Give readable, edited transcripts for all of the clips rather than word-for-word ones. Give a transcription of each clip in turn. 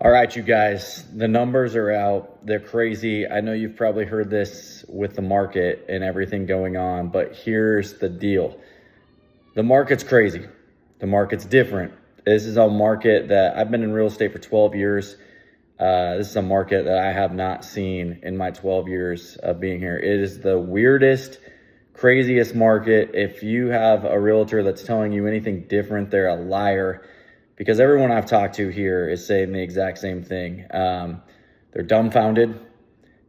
All right, you guys, the numbers are out. They're crazy. I know you've probably heard this with the market and everything going on, but here's the deal. The market's crazy. The market's different. This is a market that I've been in real estate for 12 years. This is a market that I have not seen in my 12 years of being here. It is the weirdest, craziest market. If you have a realtor that's telling you anything different, they're a liar. Because everyone I've talked to here is saying the exact same thing. They're dumbfounded.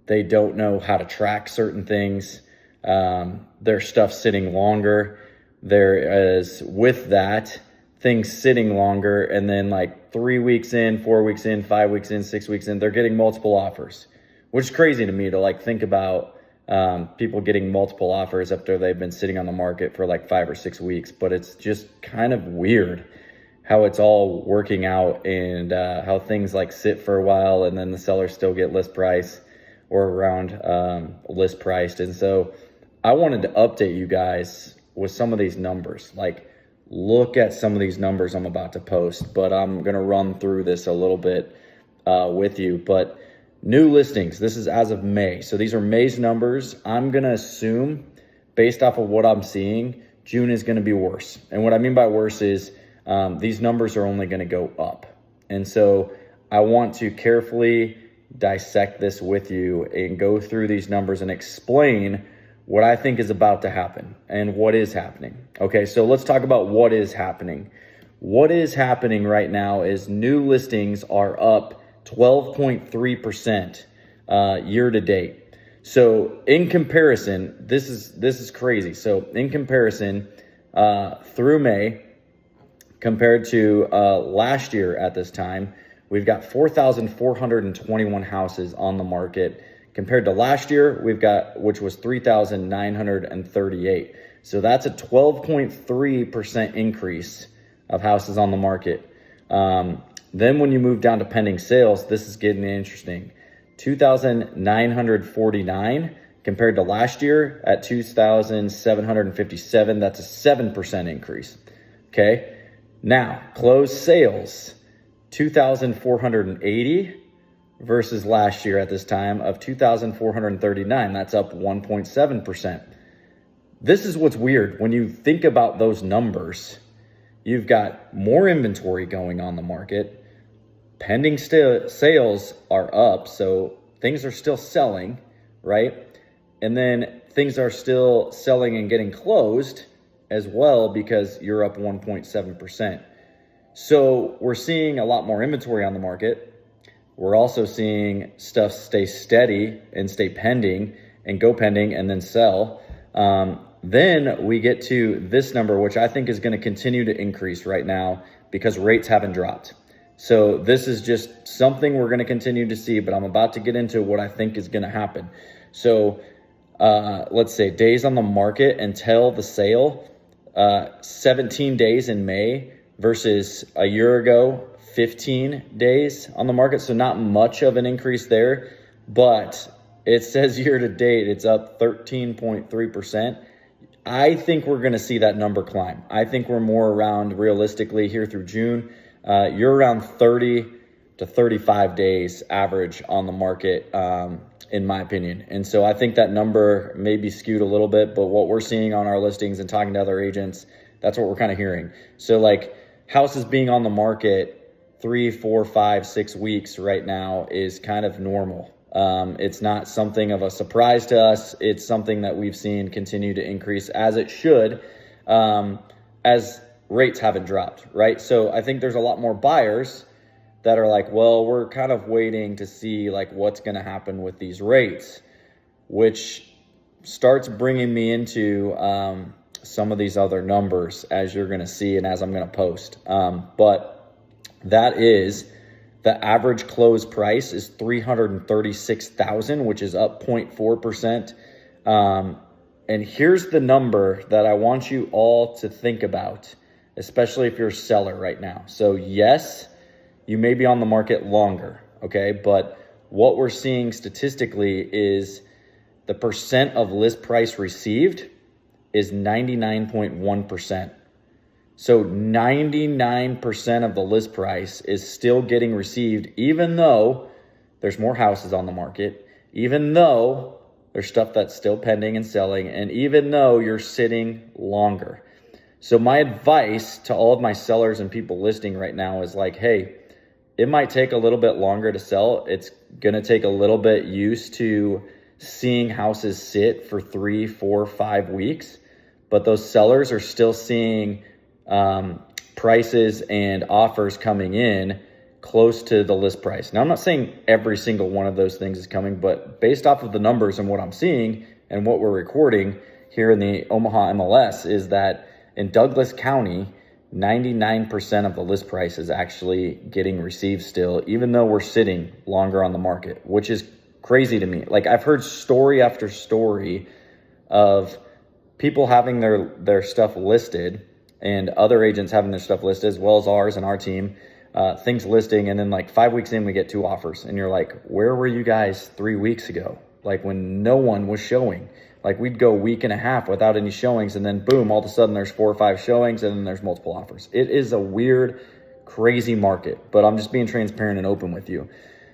They don't know how to track certain things. Their stuff's sitting longer. There is, with that, things sitting longer. And then like 3 weeks in, 4 weeks in, 5 weeks in, 6 weeks in, they're getting multiple offers, which is crazy to me to like think about people getting multiple offers after they've been sitting on the market for like 5 or 6 weeks. But it's just kind of weird how it's all working out and how things like sit for a while and then the sellers still get list price or around list priced. And so I wanted to update you guys with some of these numbers. Like, look at some of these numbers I'm about to post, but I'm going to run through this a little bit with you. But new listings, this is as of May. So these are May's numbers. I'm going to assume, based off of what I'm seeing, June is going to be worse. And what I mean by worse is these numbers are only going to go up. And so I want to carefully dissect this with you and go through these numbers and explain what I think is about to happen and what is happening. Okay, so let's talk about what is happening. What is happening right now is new listings are up 12.3% year to date. So in comparison, this is crazy. So in comparison, through May, compared to last year at this time, we've got 4,421 houses on the market. Compared to last year, we've got, which was 3,938. So that's a 12.3% increase of houses on the market. Then when you move down to pending sales, this is getting interesting. 2,949 compared to last year at 2,757. That's a 7% increase. Okay. Now, closed sales, 2,480 versus last year at this time of 2,439. That's up 1.7%. This is what's weird. When you think about those numbers, you've got more inventory going on the market. Pending sales are up, so things are still selling, right? And then things are still selling and getting closed as well because you're up 1.7%. So we're seeing a lot more inventory on the market. We're also seeing stuff stay steady and stay pending and go pending and then sell. Then we get to this number, which I think is going to continue to increase right now because rates haven't dropped. So this is just something we're going to continue to see, but I'm about to get into what I think is going to happen. So let's say days on the market until the sale, 17 days in May versus a year ago, 15 days on the market. So not much of an increase there, but it says year to date, it's up 13.3%. I think we're going to see that number climb. I think we're more around, realistically, here through June, you're around 30 to 35 days average on the market, in my opinion. And so I think that number may be skewed a little bit, but what we're seeing on our listings and talking to other agents, that's what we're kind of hearing. So like houses being on the market 3, 4, 5, 6 weeks right now is kind of normal. It's not something of a surprise to us. It's something that we've seen continue to increase as it should, as rates haven't dropped, right? So I think there's a lot more buyers that are like, well, we're kind of waiting to see like what's going to happen with these rates, which starts bringing me into some of these other numbers, as you're going to see and as I'm going to post. But that is the average close price is $336,000, which is up 0.4%. And here's the number that I want you all to think about, especially if you're a seller right now. So yes, you may be on the market longer, okay? But what we're seeing statistically is the percent of list price received is 99.1%. So 99% of the list price is still getting received, even though there's more houses on the market, even though there's stuff that's still pending and selling, and even though you're sitting longer. So my advice to all of my sellers and people listing right now is like, hey, it might take a little bit longer to sell. It's going to take a little bit used to seeing houses sit for 3, 4, 5 weeks, but those sellers are still seeing prices and offers coming in close to the list price. Now, I'm not saying every single one of those things is coming, but based off of the numbers and what I'm seeing and what we're recording here in the Omaha MLS is that in Douglas County, 99% of the list price is actually getting received still, even though we're sitting longer on the market, which is crazy to me. Like, I've heard story after story of people having their stuff listed and other agents having their stuff listed, as well as ours and our team, things listing. And then like 5 weeks in, we get 2 offers. And you're like, where were you guys 3 weeks ago? Like, when no one was showing. Like, we'd go 1.5 weeks without any showings, and then boom, all of a sudden there's 4 or 5 showings, and then there's multiple offers. It is a weird, crazy market, but I'm just being transparent and open with you.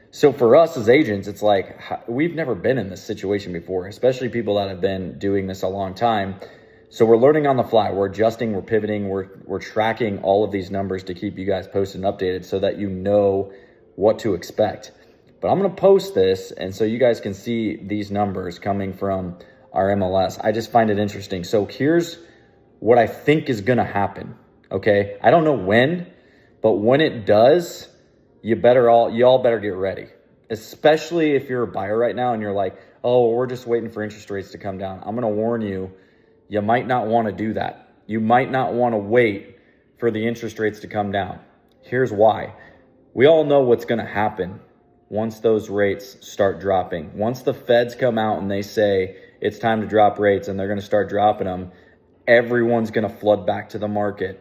So for us as agents, it's like, we've never been in this situation before, especially people that have been doing this a long time. So we're learning on the fly, we're adjusting, we're pivoting, we're tracking all of these numbers to keep you guys posted and updated so that you know what to expect. But I'm going to post this, and so you guys can see these numbers coming from our MLS. I just find it interesting. So here's what I think is going to happen. Okay. I don't know when, but when it does, y'all better get ready, especially if you're a buyer right now and you're like, oh, we're just waiting for interest rates to come down. I'm going to warn you, you might not want to do that. You might not want to wait for the interest rates to come down. Here's why. We all know what's going to happen once those rates start dropping. Once the feds come out and they say it's time to drop rates and they're going to start dropping them, everyone's going to flood back to the market.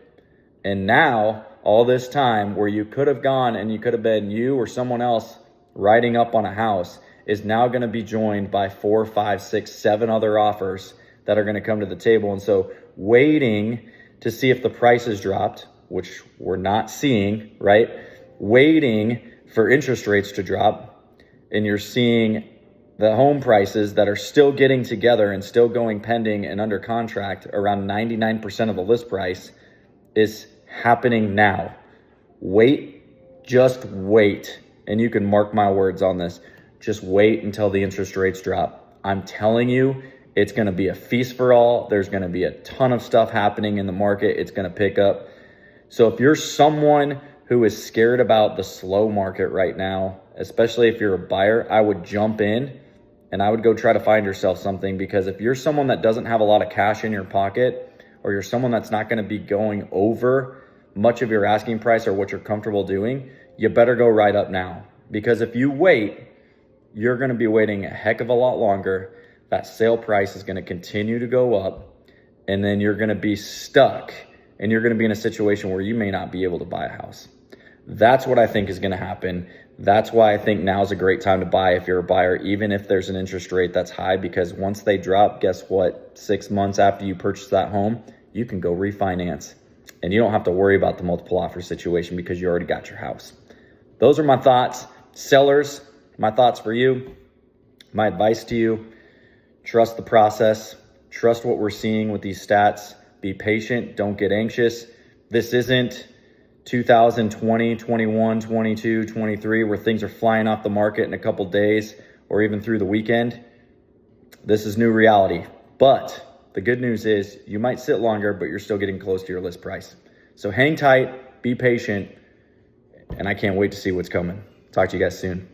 And now, all this time where you could have gone and you could have been you or someone else riding up on a house is now going to be joined by 4, 5, 6, 7 other offers that are going to come to the table. And so waiting to see if the prices dropped, which we're not seeing, right? Waiting for interest rates to drop, and you're seeing the home prices that are still getting together and still going pending and under contract around 99% of the list price is happening now. Wait, just wait. And you can mark my words on this. Just wait until the interest rates drop. I'm telling you, it's going to be a feast for all. There's going to be a ton of stuff happening in the market. It's going to pick up. So if you're someone who is scared about the slow market right now, especially if you're a buyer, I would jump in and I would go try to find yourself something, because if you're someone that doesn't have a lot of cash in your pocket, or you're someone that's not going to be going over much of your asking price or what you're comfortable doing, you better go right up now. Because if you wait, you're going to be waiting a heck of a lot longer. That sale price is going to continue to go up, and then you're going to be stuck, and you're going to be in a situation where you may not be able to buy a house. That's what I think is going to happen. That's why I think now is a great time to buy if you're a buyer, even if there's an interest rate that's high, because once they drop, guess what? 6 months after you purchase that home, you can go refinance, and you don't have to worry about the multiple offer situation because you already got your house. Those are my thoughts. Sellers, my thoughts for you. My advice to you: trust the process. Trust what we're seeing with these stats. Be patient. Don't get anxious. This isn't 2020, 21, 22, 23, where things are flying off the market in a couple days or even through the weekend. This is new reality. But the good news is you might sit longer, but you're still getting close to your list price. So hang tight, be patient, and I can't wait to see what's coming. Talk to you guys soon.